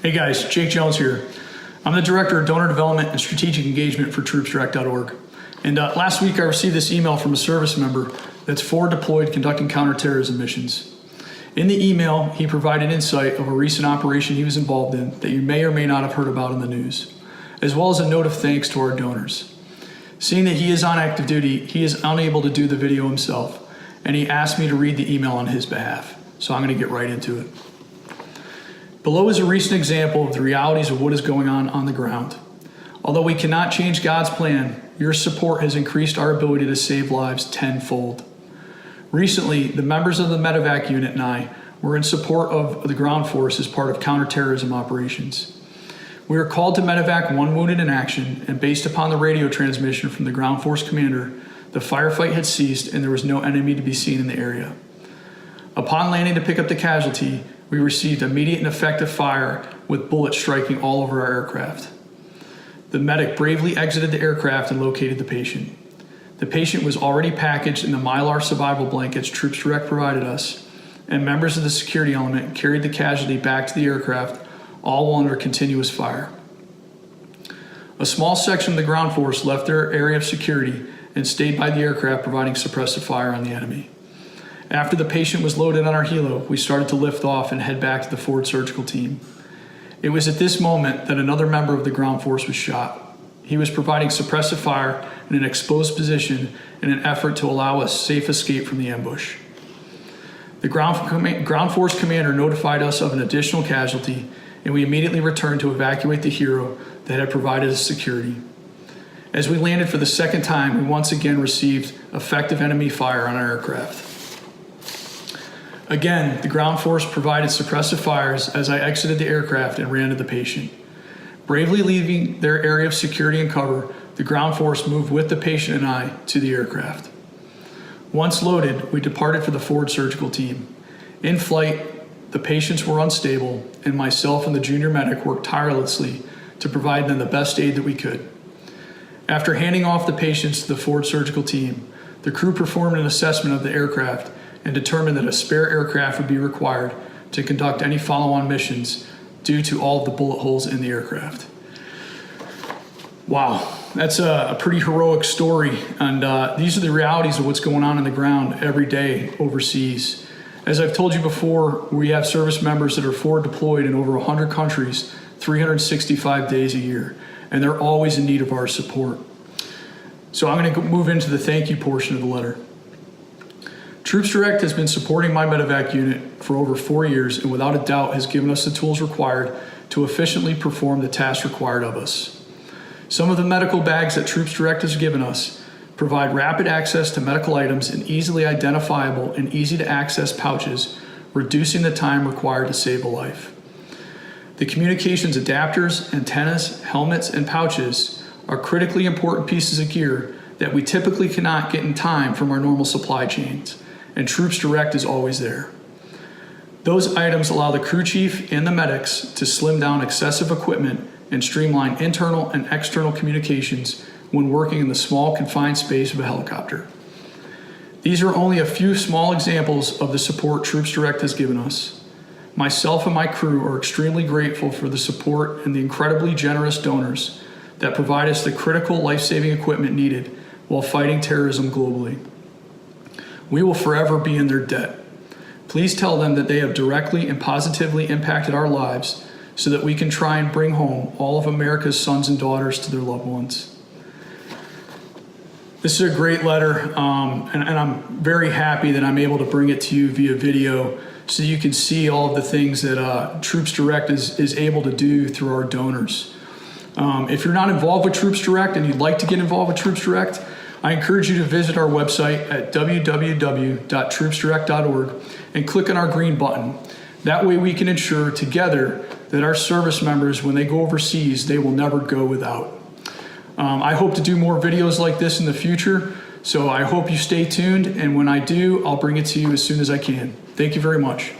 Hey guys, Jake Jones here. I'm the Director of Donor Development and Strategic Engagement for TroopsDirect.org. And last week I received this email from a service member that's forward deployed conducting counterterrorism missions. In the email, he provided insight of a recent operation he was involved in that you may or may not have heard about in the news, as well as a note of thanks to our donors. Seeing that he is on active duty, he is unable to do the video himself, and he asked me to read the email on his behalf. So I'm going to get right into it. Below is a recent example of the realities of what is going on the ground. Although we cannot change God's plan, your support has increased our ability to save lives tenfold. Recently, the members of the Medevac unit and I were in support of the ground force as part of counterterrorism operations. We were called to Medevac one wounded in action, and based upon the radio transmission from the ground force commander, the firefight had ceased and there was no enemy to be seen in the area. Upon landing to pick up the casualty, we received immediate and effective fire with bullets striking all over our aircraft. The medic bravely exited the aircraft and located the patient. The patient was already packaged in the Mylar survival blankets Troops Direct provided us, and members of the security element carried the casualty back to the aircraft, all while under continuous fire. A small section of the ground force left their area of security and stayed by the aircraft providing suppressive fire on the enemy. After the patient was loaded on our helo, we started to lift off and head back to the forward surgical team. It was at this moment that another member of the ground force was shot. He was providing suppressive fire in an exposed position in an effort to allow us safe escape from the ambush. The ground force commander notified us of an additional casualty, and we immediately returned to evacuate the hero that had provided us security. As we landed for the second time, we once again received effective enemy fire on our aircraft. Again, the ground force provided suppressive fires as I exited the aircraft and ran to the patient. Bravely leaving their area of security and cover, the ground force moved with the patient and I to the aircraft. Once loaded, we departed for the forward surgical team. In flight, the patients were unstable, and myself and the junior medic worked tirelessly to provide them the best aid that we could. After handing off the patients to the forward surgical team, the crew performed an assessment of the aircraft and determined that a spare aircraft would be required to conduct any follow-on missions due to all of the bullet holes in the aircraft. Wow, that's a pretty heroic story, and these are the realities of what's going on the ground every day overseas. As I've told you before, we have service members that are forward deployed in over 100 countries, 365 days a year, and they're always in need of our support. So I'm going to move into the thank you portion of the letter. Troops Direct has been supporting my Medevac unit for over 4 years and without a doubt has given us the tools required to efficiently perform the tasks required of us. Some of the medical bags that Troops Direct has given us provide rapid access to medical items in easily identifiable and easy to access pouches, reducing the time required to save a life. The communications adapters, antennas, helmets, and pouches are critically important pieces of gear that we typically cannot get in time from our normal supply chains, and Troops Direct is always there. Those items allow the crew chief and the medics to slim down excessive equipment and streamline internal and external communications when working in the small confined space of a helicopter. These are only a few small examples of the support Troops Direct has given us. Myself and my crew are extremely grateful for the support and the incredibly generous donors that provide us the critical life-saving equipment needed while fighting terrorism globally. We will forever be in their debt. Please tell them that they have directly and positively impacted our lives so that we can try and bring home all of America's sons and daughters to their loved ones. This is a great letter, and I'm very happy that I'm able to bring it to you via video so you can see all of the things that Troops Direct is able to do through our donors. If you're not involved with Troops Direct and you'd like to get involved with Troops Direct, I encourage you to visit our website at www.troopsdirect.org and click on our green button. That way we can ensure together that our service members, when they go overseas, they will never go without. I hope to do more videos like this in the future, so I hope you stay tuned, and when I do, I'll bring it to you as soon as I can. Thank you very much.